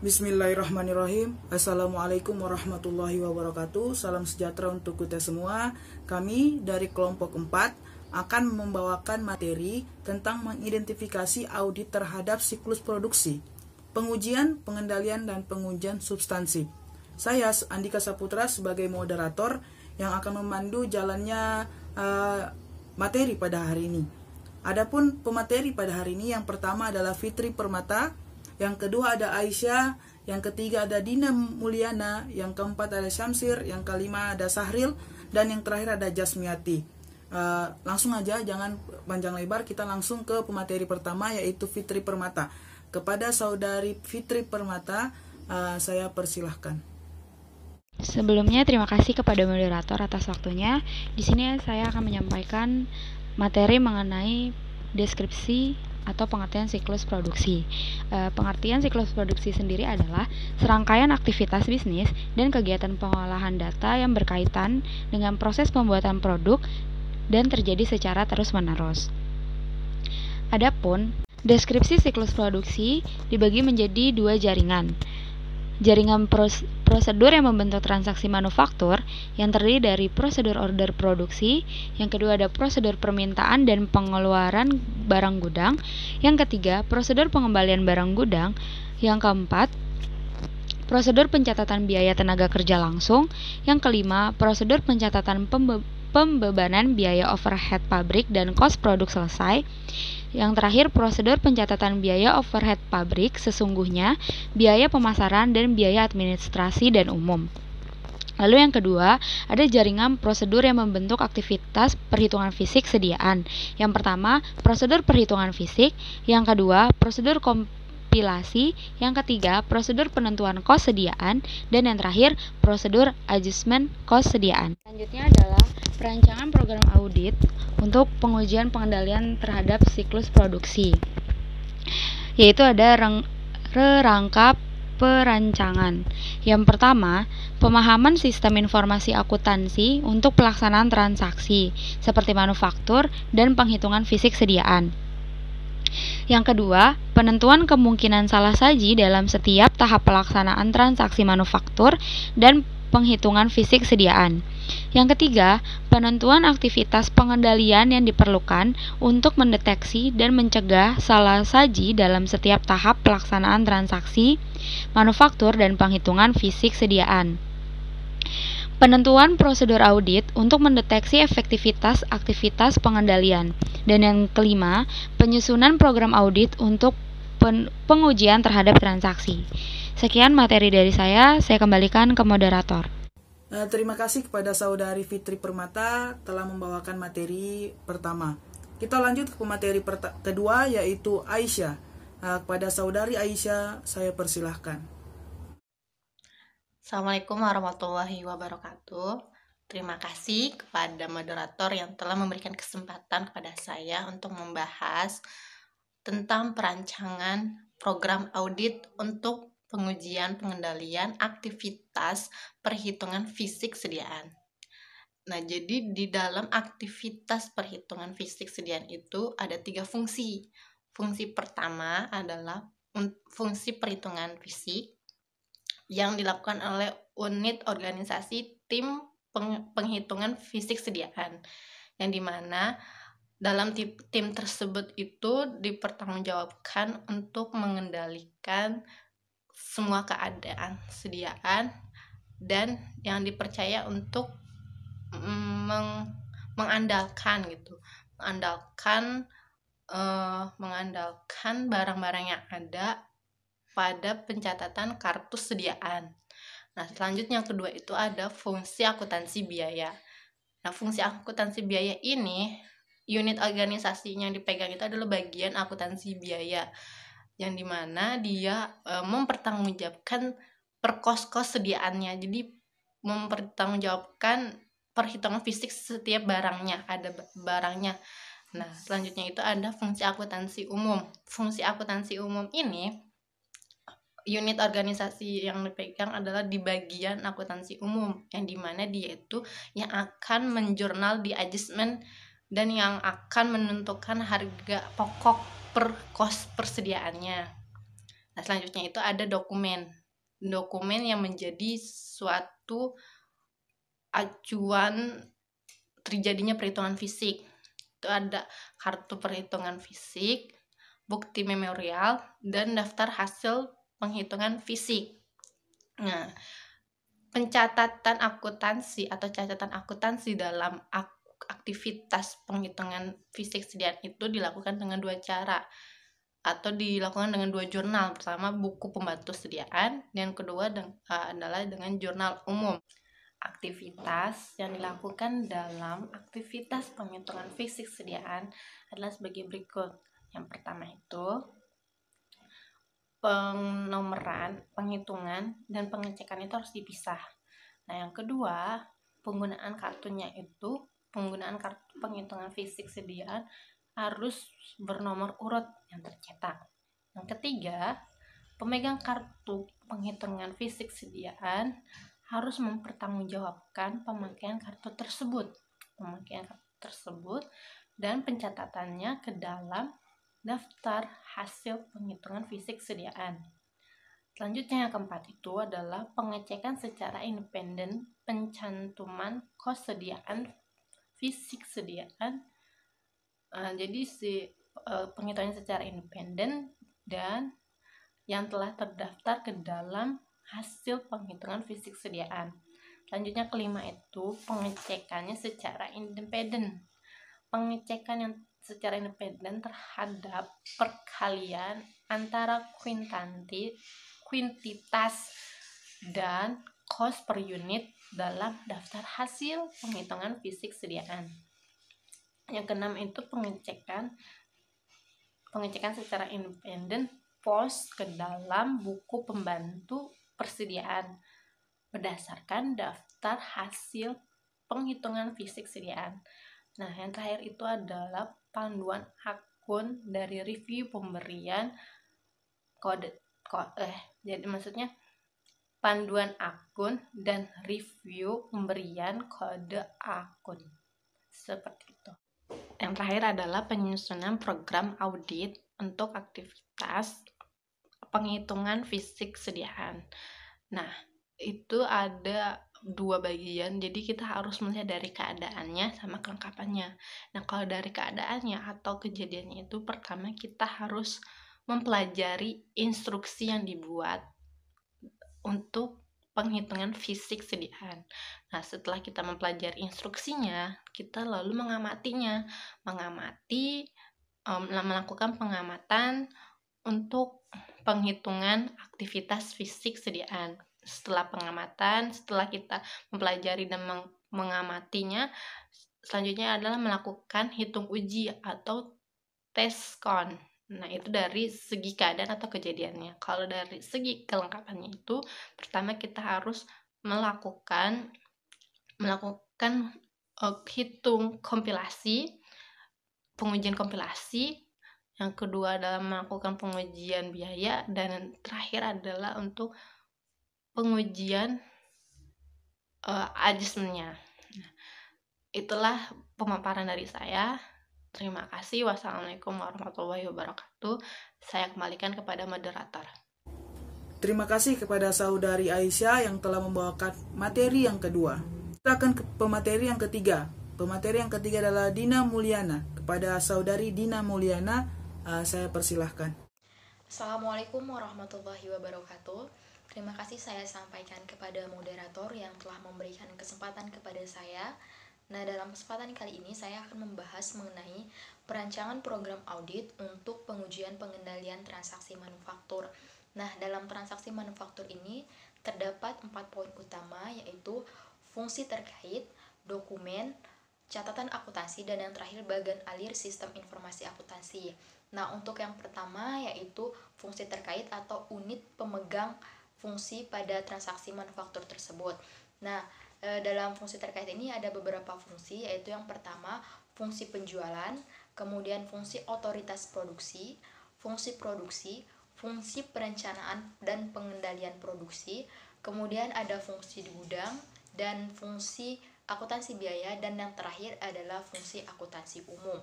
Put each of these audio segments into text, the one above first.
Bismillahirrahmanirrahim. Assalamualaikum warahmatullahi wabarakatuh. Salam sejahtera untuk kita semua. Kami dari kelompok 4 akan membawakan materi tentang mengidentifikasi audit terhadap siklus produksi, pengujian, pengendalian, dan pengujian substansi. Saya Andika Saputra sebagai moderator yang akan memandu jalannya materi pada hari ini. Adapun pemateri pada hari ini, yang pertama adalah Fitri Permata, yang kedua ada Aisyah, yang ketiga ada Dina Mulyana, yang keempat ada Syamsir, yang kelima ada Sahril, dan yang terakhir ada Jasmiati. Langsung aja, jangan panjang lebar, kita langsung ke pemateri pertama, yaitu Fitri Permata. Kepada saudari Fitri Permata, saya persilahkan. Sebelumnya terima kasih kepada moderator atas waktunya. Di sini saya akan menyampaikan materi mengenai deskripsi atau pengertian siklus produksi. Pengertian siklus produksi sendiri adalah serangkaian aktivitas bisnis dan kegiatan pengolahan data yang berkaitan dengan proses pembuatan produk dan terjadi secara terus-menerus. Adapun deskripsi siklus produksi dibagi menjadi dua jaringan. Jaringan prosedur yang membentuk transaksi manufaktur yang terdiri dari prosedur order produksi, yang kedua ada prosedur permintaan dan pengeluaran barang gudang, yang ketiga prosedur pengembalian barang gudang, yang keempat prosedur pencatatan biaya tenaga kerja langsung, yang kelima prosedur pencatatan pembebanan biaya overhead pabrik dan kos produk selesai. Yang terakhir, prosedur pencatatan biaya overhead pabrik sesungguhnya, biaya pemasaran, dan biaya administrasi dan umum. Lalu yang kedua, ada jaringan prosedur yang membentuk aktivitas perhitungan fisik sediaan. Yang pertama, prosedur perhitungan fisik. Yang kedua, prosedur kompilasi. Yang ketiga, prosedur penentuan kos sediaan. Dan yang terakhir, prosedur adjustment kos sediaan. Selanjutnya adalah perancangan program audit untuk pengujian pengendalian terhadap siklus produksi, yaitu ada rangka perancangan. Yang pertama, pemahaman sistem informasi akuntansi untuk pelaksanaan transaksi seperti manufaktur dan penghitungan fisik sediaan. Yang kedua, penentuan kemungkinan salah saji dalam setiap tahap pelaksanaan transaksi manufaktur dan penghitungan fisik sediaan. Yang ketiga, penentuan aktivitas pengendalian yang diperlukan untuk mendeteksi dan mencegah salah saji dalam setiap tahap pelaksanaan transaksi, manufaktur, dan penghitungan fisik sediaan. Penentuan prosedur audit untuk mendeteksi efektivitas aktivitas pengendalian. Dan yang kelima, penyusunan program audit untuk pengujian terhadap transaksi. Sekian materi dari saya kembalikan ke moderator. Terima kasih kepada saudari Fitri Permata telah membawakan materi pertama. Kita lanjut ke materi kedua, yaitu Aisyah. Kepada saudari Aisyah, saya persilahkan. Assalamualaikum warahmatullahi wabarakatuh. Terima kasih kepada moderator yang telah memberikan kesempatan kepada saya untuk membahas tentang perancangan program audit untuk pengujian pengendalian aktivitas perhitungan fisik sediaan. Nah, jadi di dalam aktivitas perhitungan fisik sediaan itu ada 3 fungsi. Fungsi pertama adalah fungsi perhitungan fisik yang dilakukan oleh unit organisasi tim penghitungan fisik sediaan, yang dimana dalam tim tersebut itu dipertanggungjawabkan untuk mengendalikan semua keadaan sediaan dan yang dipercaya untuk mengandalkan barang-barang yang ada pada pencatatan kartu sediaan. Nah, selanjutnya yang kedua itu ada fungsi akuntansi biaya. Nah, fungsi akuntansi biaya ini unit organisasinya yang dipegang itu adalah bagian akuntansi biaya, yang dimana dia mempertanggungjawabkan perkos-kos sediaannya. Jadi mempertanggungjawabkan perhitungan fisik setiap barangnya, ada barangnya. Nah, selanjutnya itu ada fungsi akuntansi umum. Fungsi akuntansi umum ini unit organisasi yang dipegang adalah di bagian akuntansi umum, yang dimana dia itu yang akan menjurnal di adjustment dan yang akan menentukan harga pokok per kos persediaannya. Nah, selanjutnya itu ada dokumen. Dokumen yang menjadi suatu acuan terjadinya perhitungan fisik. Itu ada kartu perhitungan fisik, bukti memorial, dan daftar hasil penghitungan fisik. Nah, pencatatan akuntansi atau catatan akuntansi dalam aktivitas penghitungan fisik sediaan itu dilakukan dengan dua cara atau dilakukan dengan dua jurnal. Pertama, buku pembantu sediaan, dan kedua adalah dengan jurnal umum. Aktivitas yang dilakukan dalam aktivitas penghitungan fisik sediaan adalah sebagai berikut. Yang pertama itu penomoran, penghitungan, dan pengecekan itu harus dipisah. Nah, yang kedua, penggunaan kartu penghitungan fisik sediaan harus bernomor urut yang tercetak. Yang ketiga, pemegang kartu penghitungan fisik sediaan harus mempertanggungjawabkan pemakaian kartu tersebut dan pencatatannya ke dalam daftar hasil penghitungan fisik sediaan. Selanjutnya yang keempat itu adalah pengecekan secara independen pencantuman kos sediaan fisik sediaan. Jadi penghitungan secara independen dan yang telah terdaftar ke dalam hasil penghitungan fisik sediaan. Selanjutnya kelima itu pengecekannya secara independen. Pengecekan yang secara independen terhadap perkalian antara kuintitas dan kos per unit dalam daftar hasil penghitungan fisik sediaan. Yang keenam itu pengecekan secara independen pos ke dalam buku pembantu persediaan berdasarkan daftar hasil penghitungan fisik sediaan. Nah, yang terakhir itu adalah panduan akun dari review pemberian panduan akun dan review pemberian kode akun. Seperti itu. Yang terakhir adalah penyusunan program audit untuk aktivitas penghitungan fisik sediaan. Nah, itu ada dua bagian, jadi kita harus melihat dari keadaannya sama kelengkapannya. Nah, kalau dari keadaannya atau kejadiannya itu, pertama kita harus mempelajari instruksi yang dibuat untuk penghitungan fisik sediaan. Nah, setelah kita mempelajari instruksinya, kita lalu melakukan pengamatan untuk penghitungan aktivitas fisik sediaan. Setelah pengamatan, setelah kita mempelajari dan mengamatinya, selanjutnya adalah melakukan hitung uji atau tes kon. Nah, itu dari segi keadaan atau kejadiannya. Kalau dari segi kelengkapannya itu, pertama kita harus melakukan hitung kompilasi, pengujian kompilasi. Yang kedua adalah melakukan pengujian biaya, dan yang terakhir adalah untuk pengujian adjustment-nya. Nah, itulah pemaparan dari saya. Terima kasih. Wassalamualaikum warahmatullahi wabarakatuh. Saya kembalikan kepada moderator. Terima kasih kepada saudari Aisyah yang telah membawakan materi yang kedua. Kita akan ke pemateri yang ketiga. Pemateri yang ketiga adalah Dina Mulyana. Kepada saudari Dina Mulyana, saya persilahkan. Assalamualaikum warahmatullahi wabarakatuh. Terima kasih saya sampaikan kepada moderator yang telah memberikan kesempatan kepada saya. Nah, dalam kesempatan kali ini saya akan membahas mengenai perancangan program audit untuk pengujian pengendalian transaksi manufaktur. Nah, dalam transaksi manufaktur ini terdapat 4 poin utama, yaitu fungsi terkait, dokumen, catatan akuntansi, dan yang terakhir bagian alir sistem informasi akuntansi. Nah, untuk yang pertama yaitu fungsi terkait atau unit pemegang fungsi pada transaksi manufaktur tersebut. Nah, dalam fungsi terkait ini ada beberapa fungsi, yaitu yang pertama fungsi penjualan, kemudian fungsi otoritas produksi, fungsi perencanaan dan pengendalian produksi, kemudian ada fungsi di gudang, dan fungsi akuntansi biaya, dan yang terakhir adalah fungsi akuntansi umum.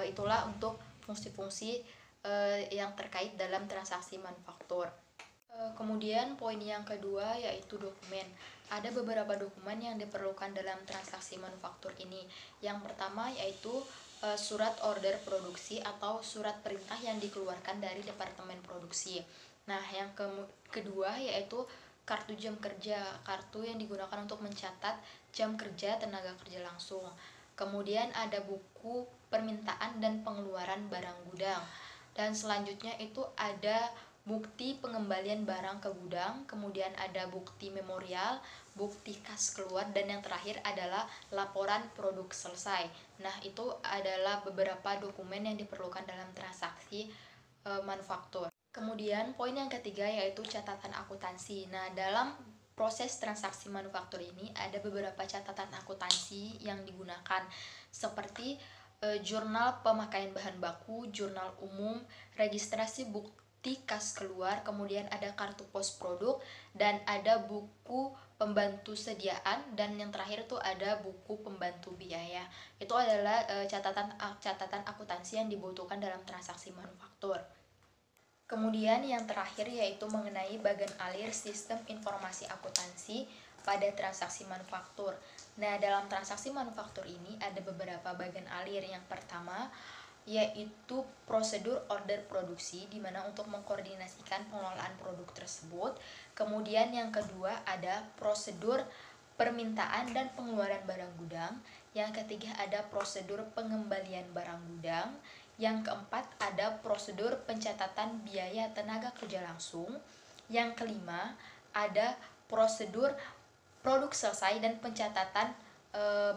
Itulah untuk fungsi-fungsi yang terkait dalam transaksi manufaktur. Kemudian poin yang kedua yaitu dokumen. Ada beberapa dokumen yang diperlukan dalam transaksi manufaktur ini. Yang pertama yaitu surat order produksi atau surat perintah yang dikeluarkan dari departemen produksi. Nah, yang kedua yaitu kartu jam kerja, kartu yang digunakan untuk mencatat jam kerja tenaga kerja langsung. Kemudian ada buku permintaan dan pengeluaran barang gudang. Dan selanjutnya itu ada bukti pengembalian barang ke gudang, kemudian ada bukti memorial, bukti kas keluar, dan yang terakhir adalah laporan produk selesai. Nah, itu adalah beberapa dokumen yang diperlukan dalam transaksi manufaktur. Kemudian poin yang ketiga yaitu catatan akuntansi. Nah, dalam proses transaksi manufaktur ini ada beberapa catatan akuntansi yang digunakan seperti jurnal pemakaian bahan baku, jurnal umum, registrasi bukti kas keluar, kemudian ada kartu pos produk, dan ada buku pembantu sediaan, dan yang terakhir itu ada buku pembantu biaya. Itu adalah catatan akuntansi yang dibutuhkan dalam transaksi manufaktur. Kemudian yang terakhir yaitu mengenai bagan alir sistem informasi akuntansi pada transaksi manufaktur. Nah, dalam transaksi manufaktur ini ada beberapa bagan alir. Yang pertama yaitu prosedur order produksi, di mana untuk mengkoordinasikan pengelolaan produk tersebut. Kemudian yang kedua ada prosedur permintaan dan pengeluaran barang gudang. Yang ketiga ada prosedur pengembalian barang gudang. Yang keempat ada prosedur pencatatan biaya tenaga kerja langsung. Yang kelima ada prosedur produk selesai dan pencatatan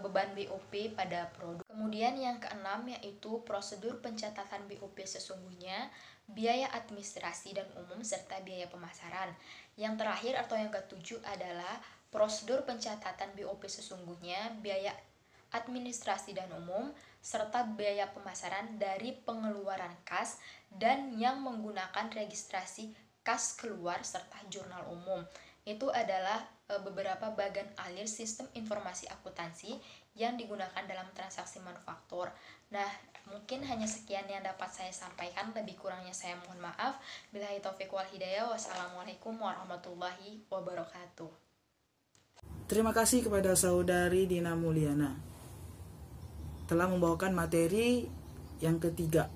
beban BOP pada produk. Kemudian yang keenam yaitu prosedur pencatatan BOP sesungguhnya, biaya administrasi dan umum, serta biaya pemasaran. Yang terakhir atau yang ketujuh adalah prosedur pencatatan BOP sesungguhnya, biaya administrasi dan umum, serta biaya pemasaran dari pengeluaran kas dan yang menggunakan registrasi kas keluar serta jurnal umum. Itu adalah beberapa bagan alir sistem informasi akuntansi yang digunakan dalam transaksi manufaktur. Nah, mungkin hanya sekian yang dapat saya sampaikan, lebih kurangnya saya mohon maaf. Billahi taufiq wal hidayah. Wassalamualaikum warahmatullahi wabarakatuh. Terima kasih kepada saudari Dina Mulyana telah membawakan materi yang ketiga.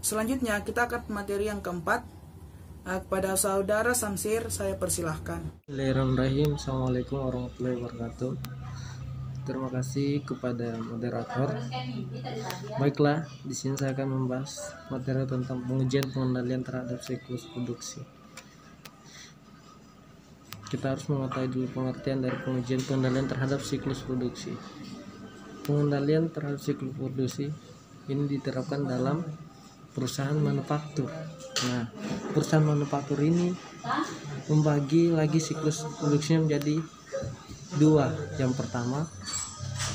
Selanjutnya kita akan materi yang keempat. Kepada saudara Samsir saya persilahkan. Bismillahirrahmanirrahim. Assalamualaikum warahmatullahi wabarakatuh. Terima kasih kepada moderator. Baiklah, di sini saya akan membahas materi tentang pengujian pengendalian terhadap siklus produksi. Kita harus mengetahui dulu pengertian dari pengujian pengendalian terhadap siklus produksi. Pengendalian terhadap siklus produksi ini diterapkan dalam perusahaan manufaktur. Nah, perusahaan manufaktur ini membagi lagi siklus produksinya menjadi dua. Yang pertama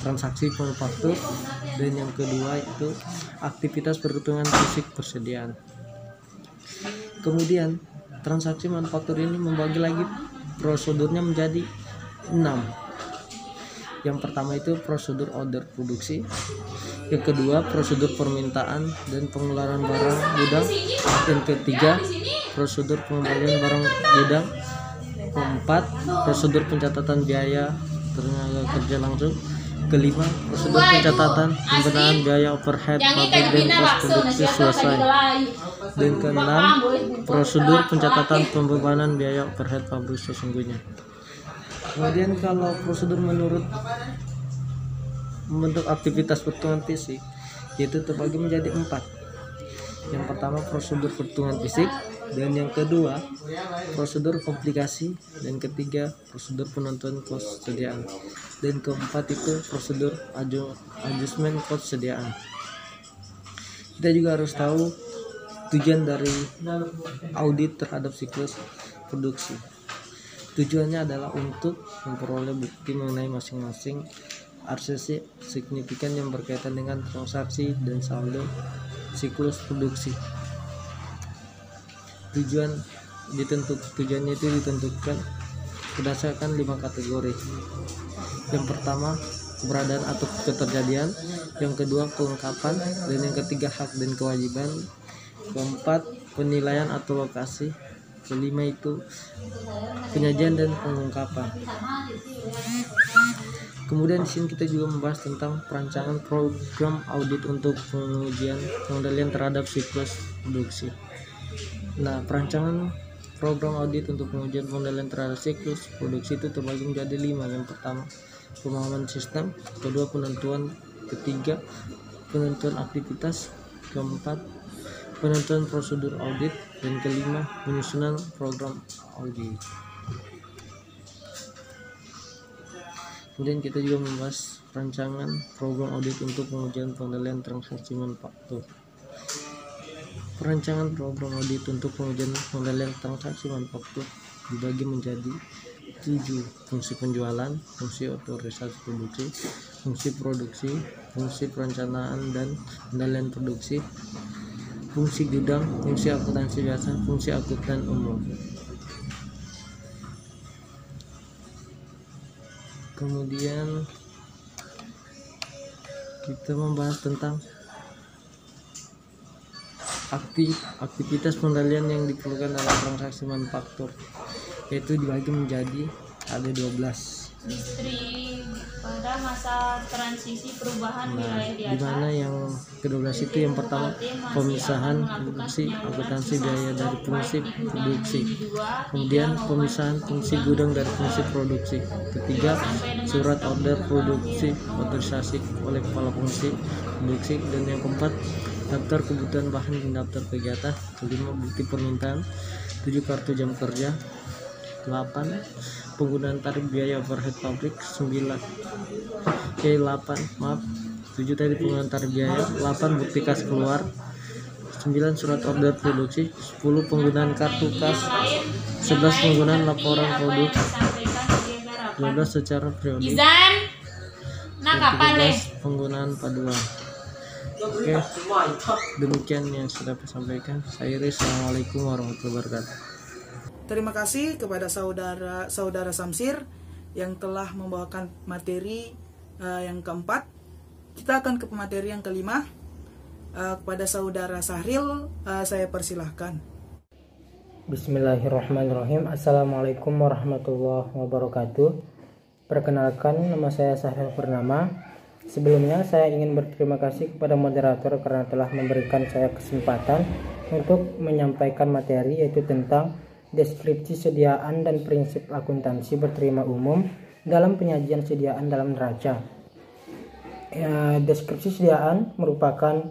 transaksi manufaktur, dan yang kedua itu aktivitas perhitungan fisik persediaan. Kemudian transaksi manufaktur ini membagi lagi prosedurnya menjadi 6. Yang pertama itu prosedur order produksi, yang kedua prosedur permintaan dan pengeluaran barang gudang, yang ketiga prosedur pengembalian barang gudang, keempat prosedur pencatatan biaya tenaga kerja langsung, kelima prosedur pencatatan pembenahan biaya overhead pabrik dan pos produksi selesai, dan keenam prosedur pencatatan pembebanan biaya overhead pabrik sesungguhnya. Kemudian kalau prosedur menurut membentuk aktivitas perhitungan fisik yaitu terbagi menjadi 4. Yang pertama prosedur perhitungan fisik, dan yang kedua prosedur komplikasi, dan ketiga prosedur penentuan kos sediaan, dan keempat itu prosedur adjustment kos sediaan. Kita juga harus tahu tujuan dari audit terhadap siklus produksi. Tujuannya adalah untuk memperoleh bukti mengenai masing-masing arsip signifikan yang berkaitan dengan transaksi dan saldo siklus produksi. Tujuannya itu ditentukan berdasarkan 5 kategori. Yang pertama keberadaan atau keterjadian, yang kedua kelengkapan, dan yang ketiga hak dan kewajiban, keempat penilaian atau lokasi, kelima itu penyajian dan pengungkapan. Kemudian di sini kita juga membahas tentang perancangan program audit untuk pengujian pengendalian terhadap siklus produksi. Nah, perancangan program audit untuk pengujian pengendalian terhadap siklus produksi itu terbagi menjadi 5. Yang pertama, pemahaman sistem, kedua penentuan, ketiga penentuan aktivitas, keempat penentuan prosedur audit, dan kelima penyusunan program audit. Kemudian kita juga membahas rancangan program audit untuk pengujian pengendalian transaksi manufaktur. Perancangan program audit untuk pengujian pengendalian transaksi manufaktur dibagi menjadi 7: fungsi penjualan, fungsi otorisasi produksi, fungsi perencanaan dan pengendalian produksi, fungsi gudang, fungsi akuntansi biasa, fungsi akuntan umum. Kemudian kita membahas tentang aktivitas pengendalian yang diperlukan dalam transaksi manufaktur, yaitu dibagi menjadi ada 12. Pada masa transisi perubahan wilayah di atas, dimana yang ke-12 itu yang pertama pemisahan fungsi akuntansi biaya dari fungsi produksi, kemudian pemisahan fungsi gudang dari fungsi produksi, ketiga surat order produksi otorisasi oleh kepala fungsi produksi, dan yang keempat daftar kebutuhan bahan dan daftar kegiatan, kelima bukti permintaan, 7 kartu jam kerja, 8 penggunaan tarif biaya overhead pabrik, 7 tadi penggunaan tarif biaya, 8 bukti kas keluar, 9 surat order produksi, 10 penggunaan kartu kas, 11 penggunaan laporan produk, 12 secara periodik, 13 penggunaan paduan. Oke, demikian yang sudah saya sampaikan. Saya Iris, assalamualaikum warahmatullahi wabarakatuh. Terima kasih kepada saudara Samsir yang telah membawakan materi yang keempat. Kita akan ke materi yang kelima. Kepada saudara Sahril, saya persilahkan. Bismillahirrahmanirrahim. Assalamualaikum warahmatullahi wabarakatuh. Perkenalkan, nama saya Sahril Purnama. Sebelumnya saya ingin berterima kasih kepada moderator karena telah memberikan saya kesempatan untuk menyampaikan materi, yaitu tentang deskripsi sediaan dan prinsip akuntansi berterima umum dalam penyajian sediaan dalam neraca. Deskripsi sediaan merupakan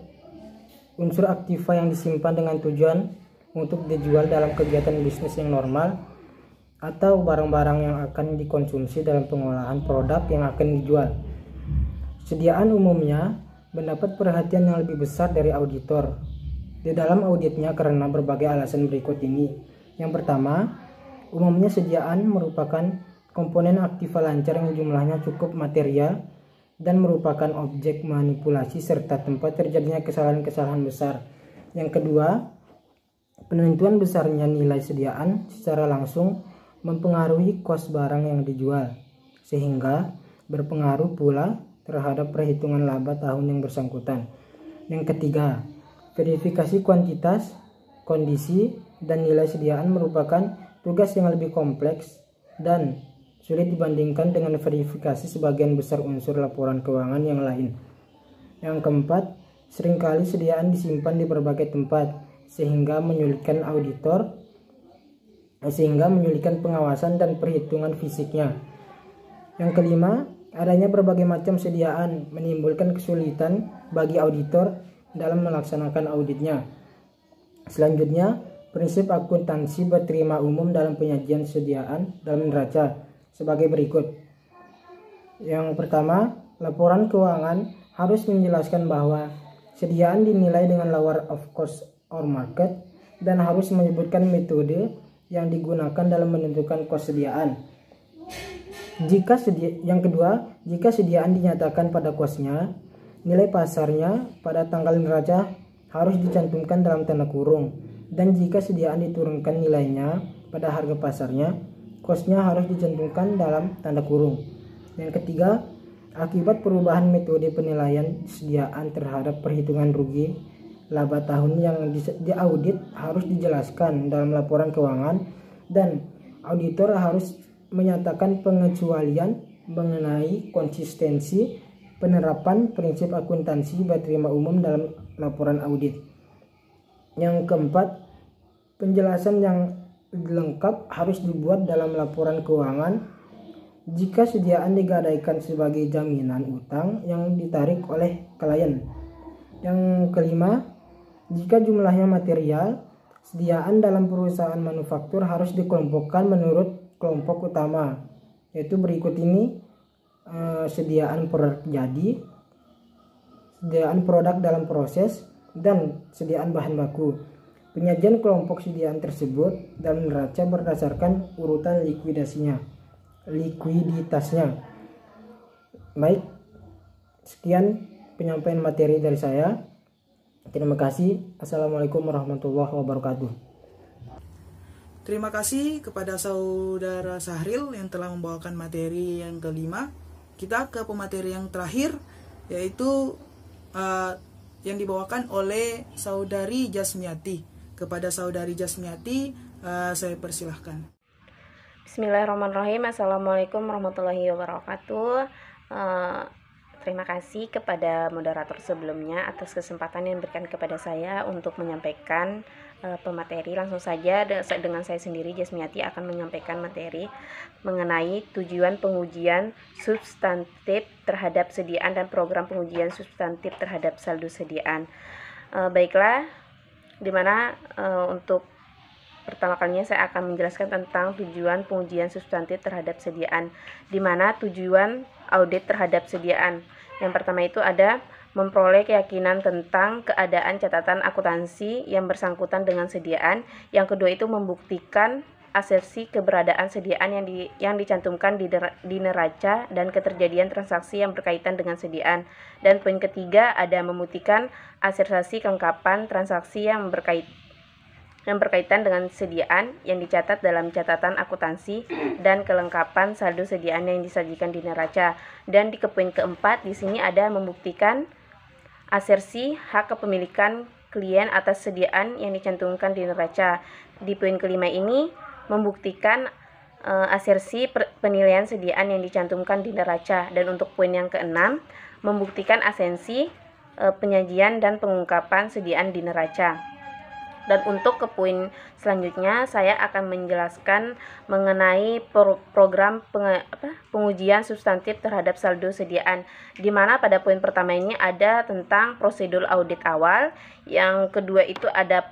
unsur aktiva yang disimpan dengan tujuan untuk dijual dalam kegiatan bisnis yang normal atau barang-barang yang akan dikonsumsi dalam pengolahan produk yang akan dijual. Sediaan umumnya mendapat perhatian yang lebih besar dari auditor di dalam auditnya karena berbagai alasan berikut ini. Yang pertama, umumnya sediaan merupakan komponen aktiva lancar yang jumlahnya cukup material dan merupakan objek manipulasi serta tempat terjadinya kesalahan-kesalahan besar. Yang kedua, penentuan besarnya nilai sediaan secara langsung mempengaruhi kos barang yang dijual, sehingga berpengaruh pula terhadap perhitungan laba tahun yang bersangkutan. Yang ketiga, verifikasi kuantitas, kondisi, dan nilai sediaan merupakan tugas yang lebih kompleks dan sulit dibandingkan dengan verifikasi sebagian besar unsur laporan keuangan yang lain. Yang keempat, seringkali sediaan disimpan di berbagai tempat sehingga menyulitkan pengawasan dan perhitungan fisiknya. Yang kelima, adanya berbagai macam sediaan menimbulkan kesulitan bagi auditor dalam melaksanakan auditnya. Selanjutnya, prinsip akuntansi berterima umum dalam penyajian sediaan dalam neraca sebagai berikut. Yang pertama, laporan keuangan harus menjelaskan bahwa sediaan dinilai dengan lower of cost or market dan harus menyebutkan metode yang digunakan dalam menentukan kos sediaan. Yang kedua, jika sediaan dinyatakan pada kosnya, nilai pasarnya pada tanggal neraca harus dicantumkan dalam tanda kurung, dan jika sediaan diturunkan nilainya pada harga pasarnya, kosnya harus dicantumkan dalam tanda kurung. Yang ketiga, akibat perubahan metode penilaian sediaan terhadap perhitungan rugi laba tahun yang diaudit harus dijelaskan dalam laporan keuangan, dan auditor harus menyatakan pengecualian mengenai konsistensi penerapan prinsip akuntansi berterima umum dalam laporan audit. Yang keempat, penjelasan yang lengkap harus dibuat dalam laporan keuangan jika sediaan digadaikan sebagai jaminan utang yang ditarik oleh klien. Yang kelima, jika jumlahnya material, sediaan dalam perusahaan manufaktur harus dikelompokkan menurut kelompok utama, yaitu berikut ini: sediaan produk jadi, sediaan produk dalam proses, dan sediaan bahan baku. Penyajian kelompok sediaan tersebut dalam neraca berdasarkan urutan likuiditasnya. Baik, sekian penyampaian materi dari saya. Terima kasih. Assalamualaikum warahmatullahi wabarakatuh. Terima kasih kepada saudara Sahril yang telah membawakan materi yang kelima. Kita ke pemateri yang terakhir, yaitu yang dibawakan oleh saudari Jasmiati. Kepada saudari Jasmiati, saya persilahkan. Bismillahirrahmanirrahim. Assalamualaikum warahmatullahi wabarakatuh. Terima kasih kepada moderator sebelumnya atas kesempatan yang diberikan kepada saya untuk menyampaikan pemateri. Langsung saja dengan saya sendiri, Jasmiati, akan menyampaikan materi mengenai tujuan pengujian substantif terhadap sediaan dan program pengujian substantif terhadap saldo sediaan. Baiklah, dimana untuk pertama kalinya saya akan menjelaskan tentang tujuan pengujian substantif terhadap sediaan, dimana tujuan audit terhadap sediaan. Yang pertama itu ada memperoleh keyakinan tentang keadaan catatan akuntansi yang bersangkutan dengan sediaan. Yang kedua itu membuktikan asersi keberadaan sediaan yang dicantumkan di neraca dan keterjadian transaksi yang berkaitan dengan sediaan. Dan poin ketiga ada membuktikan asersi kelengkapan transaksi yang berkaitan dengan sediaan yang dicatat dalam catatan akuntansi dan kelengkapan saldo sediaan yang disajikan di neraca. Dan di poin keempat di sini ada membuktikan asersi hak kepemilikan klien atas sediaan yang dicantumkan di neraca. Di poin kelima ini membuktikan asersi penilaian sediaan yang dicantumkan di neraca. Dan untuk poin yang keenam, membuktikan asensi penyajian dan pengungkapan sediaan di neraca. Dan untuk ke poin selanjutnya, saya akan menjelaskan mengenai program pengujian substantif terhadap saldo sediaan, di mana pada poin pertama ini ada tentang prosedur audit awal, yang kedua itu ada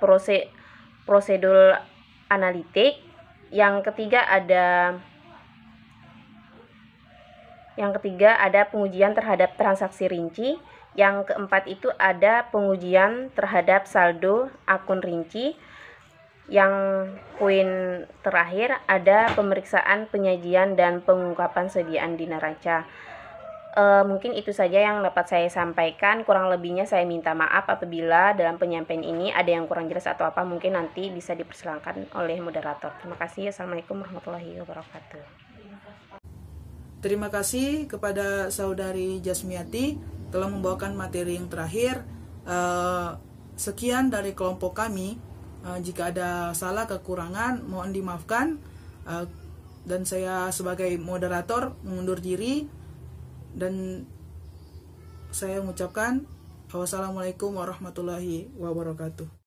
prosedur analitik, yang ketiga ada pengujian terhadap transaksi rinci, yang keempat itu ada pengujian terhadap saldo akun rinci, yang poin terakhir ada pemeriksaan penyajian dan pengungkapan sediaan di neraca. Mungkin itu saja yang dapat saya sampaikan. Kurang lebihnya saya minta maaf apabila dalam penyampaian ini ada yang kurang jelas atau apa, mungkin nanti bisa dipersilakan oleh moderator. Terima kasih. Assalamualaikum warahmatullahi wabarakatuh. Terima kasih kepada saudari Jasmiati telah membawakan materi yang terakhir. Sekian dari kelompok kami. Jika ada salah kekurangan mohon dimaafkan. Dan saya sebagai moderator mengundur diri. Dan saya mengucapkan wassalamualaikum warahmatullahi wabarakatuh.